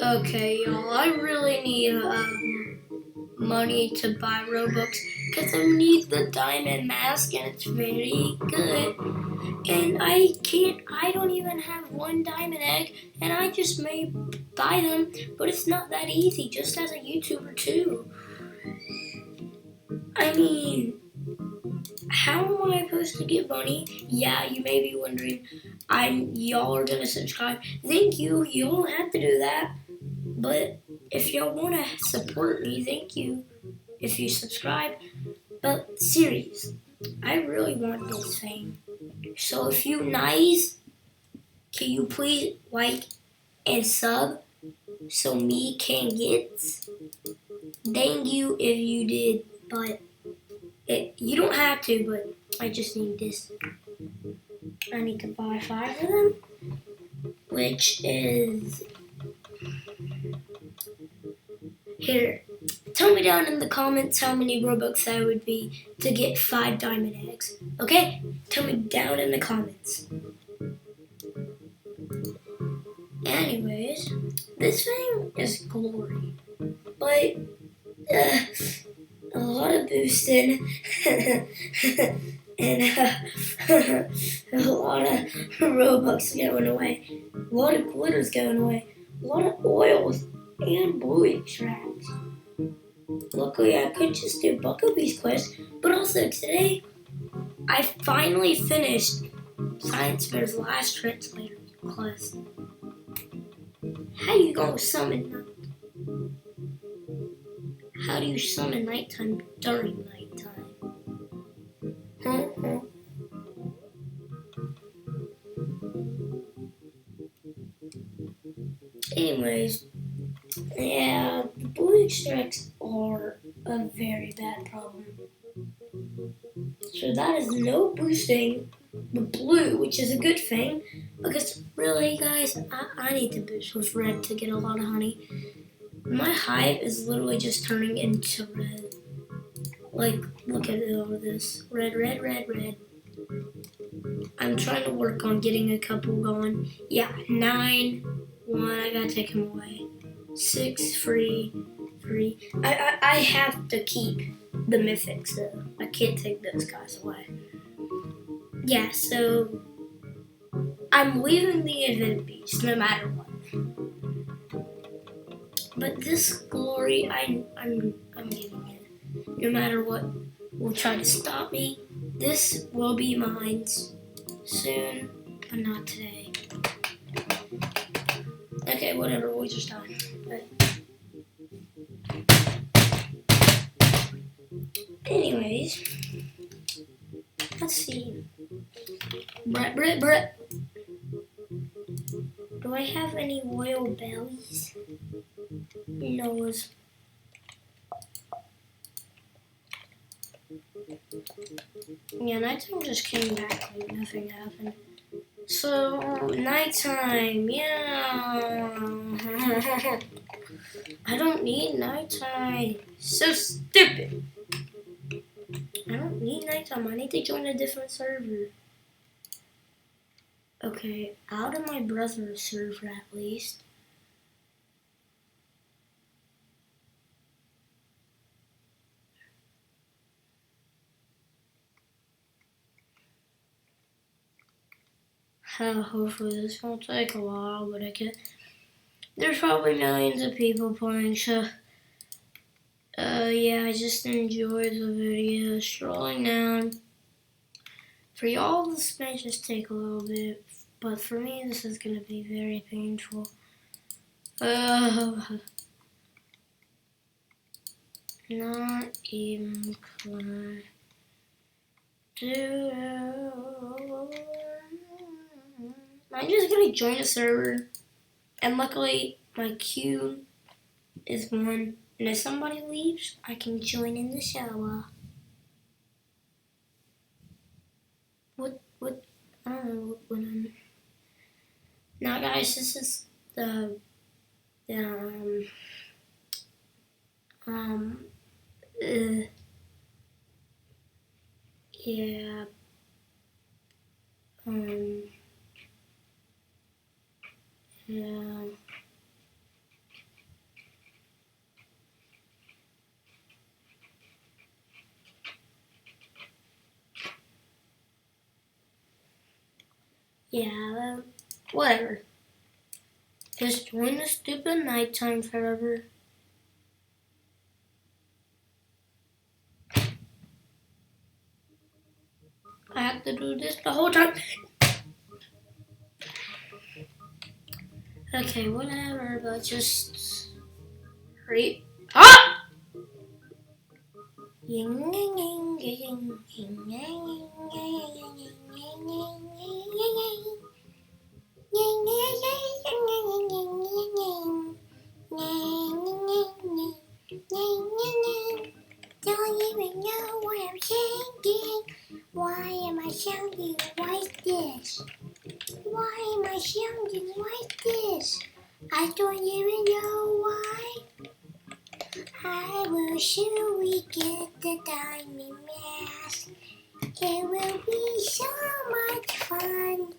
Okay, y'all, I really need money to buy Robux because I need the diamond mask and it's very good. And I don't even have one diamond egg and I just may buy them, but it's not that easy just as a YouTuber too. I mean, how am I supposed to get money? Yeah, you may be wondering, y'all are gonna subscribe. Thank you, you don't have to do that. But if y'all wanna support me, thank you if you subscribe. But serious, I really want this thing. So if you nice, can you please like and sub so me can get? Thank you if you did, but you don't have to. But I just need this. I need to buy 5 of them, which is here. Tell me down in the comments how many Robux that would be to get 5 diamond eggs. Okay? Tell me down in the comments. Anyways, this thing is glory, but a lot of boosting and a lot of Robux going away, a lot of glitters going away, a lot of oils and blue extracts. Luckily, I could just do Bucklebee's quest, but also today I finally finished Science Fair's last translator class. How you gonna summon them? How do you summon nighttime during nighttime? Huh? Anyways, yeah, the blue extracts are a very bad problem. So that is no boosting the blue, which is a good thing, because really, guys, I need to boost with red to get a lot of honey. My hive is literally just turning into red. Like, look at all of this. Red, red, red, red. I'm trying to work on getting a couple going. Yeah, 9, 1, I gotta take him away. 6, free, 3. I have to keep the mythics though. I can't take those guys away. Yeah, so I'm leaving the event beast no matter what. But this glory, I'm giving it. No matter what will try to stop me, this will be mine soon, but not today. Okay, whatever, we'll just die. But anyways, let's see. Brett. Do I have any royal bellies? No. Yeah, nighttime just came back like nothing happened. So, nighttime, yeah. I don't need nighttime. So stupid. I don't need nighttime. I need to join a different server. Okay, out of my brother's server at least. Hopefully this won't take a while, but there's probably millions of people playing, so yeah, I just enjoyed the video. Scrolling down. For y'all, this may just take a little bit, but for me, this is gonna be very painful. Not even close. I'm just gonna join a server, and luckily my queue is 1, and if somebody leaves, I can join in the shower. What, I don't know what I'm... Now guys, this is the um, uh, yeah, yeah, Yeah, whatever. Just join the stupid nighttime forever. I have to do this the whole time. Okay, whatever, but just hurry. Ah! Don't even know what I'm singing. Why am I sounding like this? Why am I sounding like this? I don't even know why. I will surely get the diamond mask. It will be so much fun.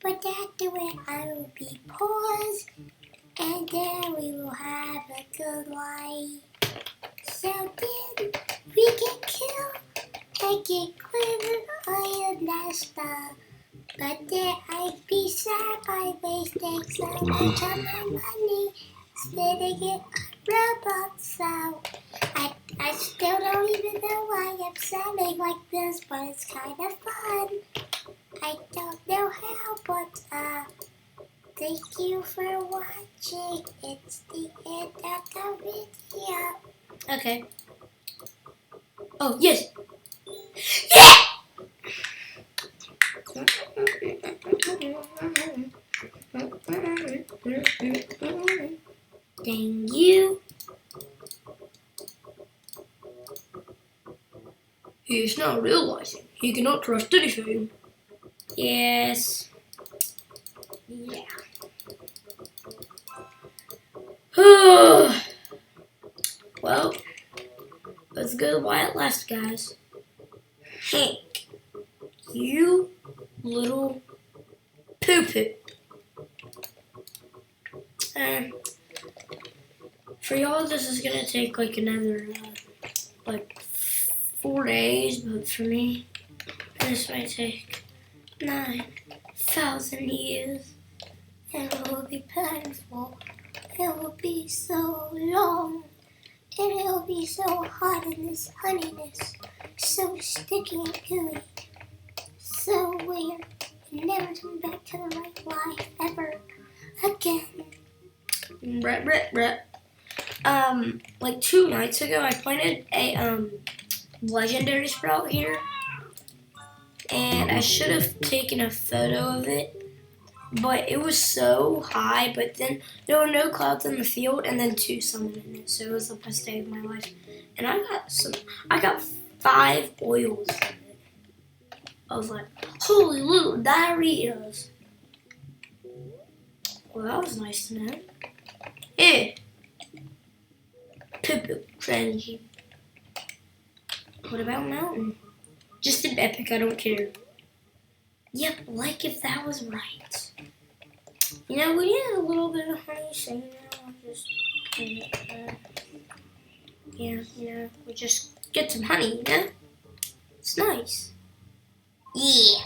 But after it, I will be paused, and then we will have a good life. So then we get killed and get glitter on that stuff. But then I'd be sad I wasted so much of my money spending it on Roblox. So I still don't even know why I'm sounding like this, but it's kind of fun. I don't know how, but thank you for watching. It's the end of the video. Okay. Oh, yes. Yeah! Thank you. He is now realizing he cannot trust anything. Yes. Yeah. Well, let's go while it lasts, guys. Hank, you little poo-poo. For y'all, this is gonna take like another, 4 days, but for me, this might take 9,000 years. And it will be painful. It will be so long. And it will be so hot in this honeyness. So sticky and gooey. So weird. And never come back to the right life ever again. Brett. Like 2 nights ago, I planted a, legendary sprout here. And I should have taken a photo of it. But it was so high, but then there were no clouds in the field, and then 2 sun in it, so it was the best day of my life. And I got 5 oils in it. I was like, holy little diarrheas. Well, that was nice to know. Yeah. Poo-poo strategy. What about mountain? Just an epic, I don't care. Yep, like if that was right. You know, we need a little bit of honey, so you know, I'll just, we just get some honey, you know? It's nice. Yeah.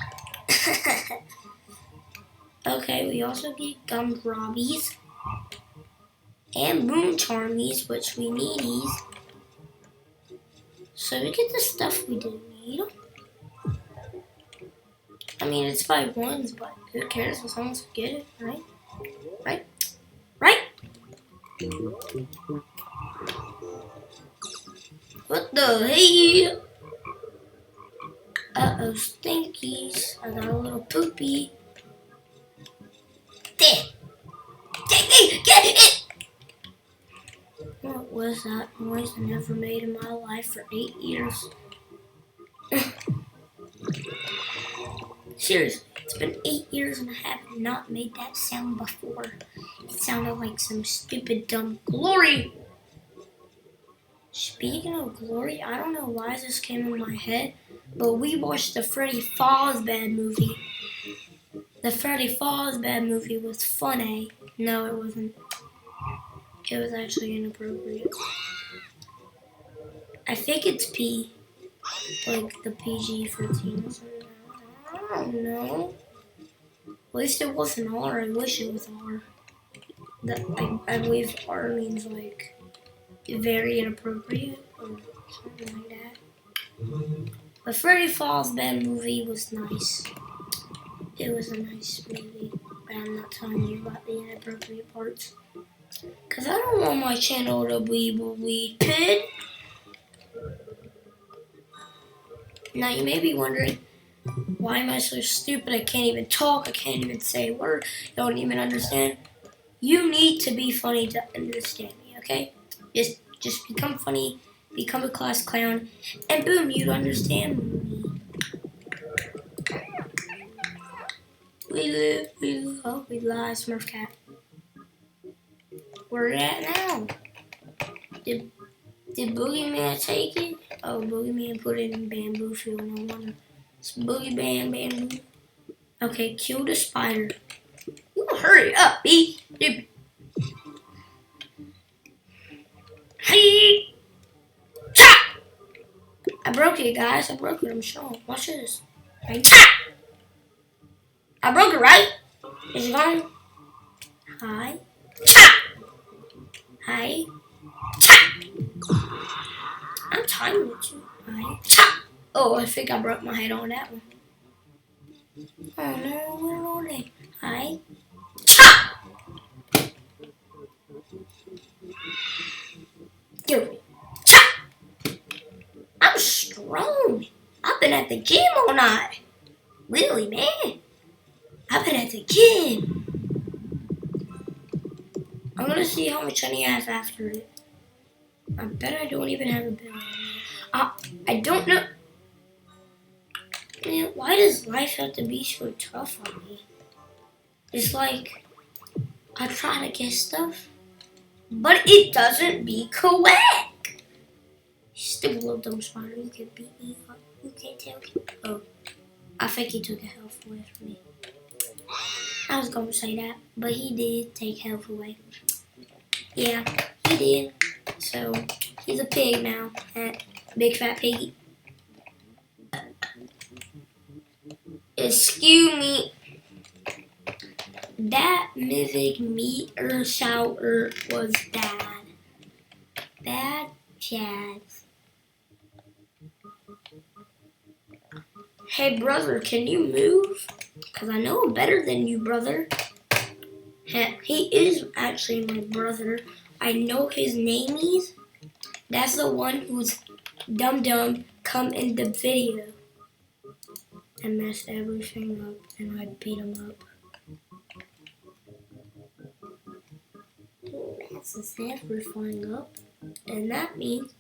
Okay, we also get gumdrobies and moon charmies, which we need. So we get the stuff we didn't need. I mean, it's 5 ones, but who cares as long as we get it, right? Right? What the hey? Uh-oh, stinkies. I got a little poopy. There. Get it! What was that noise I never made in my life for 8 years? Seriously, it's been 8 years and I have not made that sound before. It sounded like some stupid dumb glory. Speaking of glory, I don't know why this came in my head, but we watched the Freddy Fazbear movie. The Freddy Fazbear movie was funny. No, it wasn't. It was actually inappropriate. I think it's P. Like the PG-13 or something. I don't know. At least it wasn't R. I wish it was R. I believe R means like very inappropriate or something like that. But Freddy Falls Bad movie was nice. It was a nice movie, but I'm not telling you about the inappropriate parts. Cause I don't want my channel to be deleted. Now you may be wondering, why am I so stupid? I can't even talk, I can't even say a word, don't even understand. You need to be funny to understand me, okay? Just become funny, become a class clown, and boom, you'd understand me. We live, we lie, Smurf cat. Where it at now? Did Boogeyman take it? Oh, Boogeyman put it in bamboo field. No wonder. It's Boogie Bamboo. Okay, kill the spider. You hurry up, B. Hey! Chop! I broke it, guys. I broke it. I'm showing. Watch this. Hey, chop! I broke it, right? Is it gone? Hi. Chop! Hi. Chop! I'm timing with you. Hi. Chop! Oh, I think I broke my head on that one. Oh no, where are they? Hi. Chop! Give me. Chop! I'm strong. I've been at the gym all night. Really, man? I've been at the gym. I'm gonna see how much money I have after it. I bet I don't even have a bill. I don't know. Man, why does life have to be so tough on me? It's like I try to get stuff, but it doesn't be correct. Stupid little dumb spider, you can beat me up. You can't tell me. Oh, I think he took a health away from me. I was gonna say that, but he did take health away. Yeah, he did. So he's a pig now. Big fat piggy. Excuse me. That mythic meter shower was bad. Bad jazz. Hey brother, can you move? Cause I know I'm better than you, brother. He is actually my brother. I know his name is. That's the one who's dumb come in the video and messed everything up, and I beat him up. Messes everything up, and that means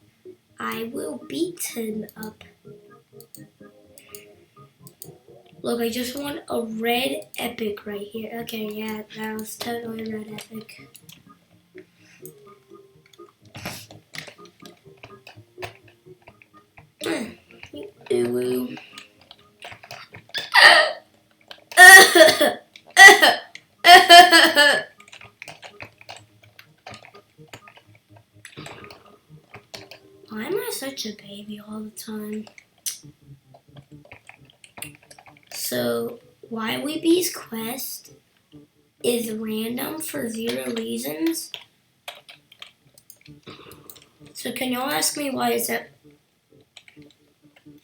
I will beat him up. Look, I just won a red epic right here. Okay, yeah, that was totally red epic. Ooh. Why am I such a baby all the time? So, YWB's quest is random for 0 reasons. So can y'all ask me why is that?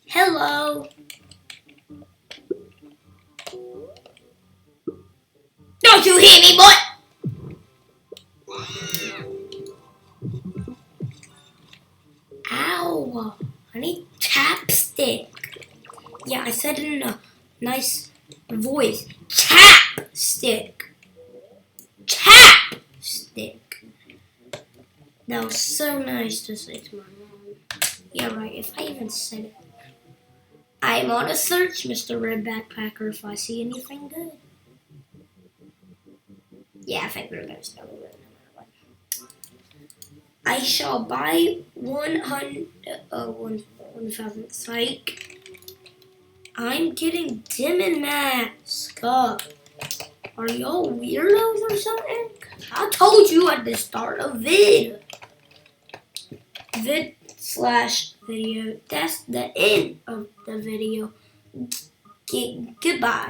Hello! Don't you hear me, boy? Ow! I need chapstick. Yeah, I said it in a nice voice. Chapstick. Chapstick. That was so nice to say to my mom. Yeah, right, if I even said it. I'm on a search, Mr. Red Backpacker, if I see anything good. Yeah, I think we're gonna start with it no matter what. I shall buy 1,000 psych. I'm getting Demon Mask up. Are y'all weirdos or something? I told you at the start of vid. Vid/video. That's the end of the video. Goodbye.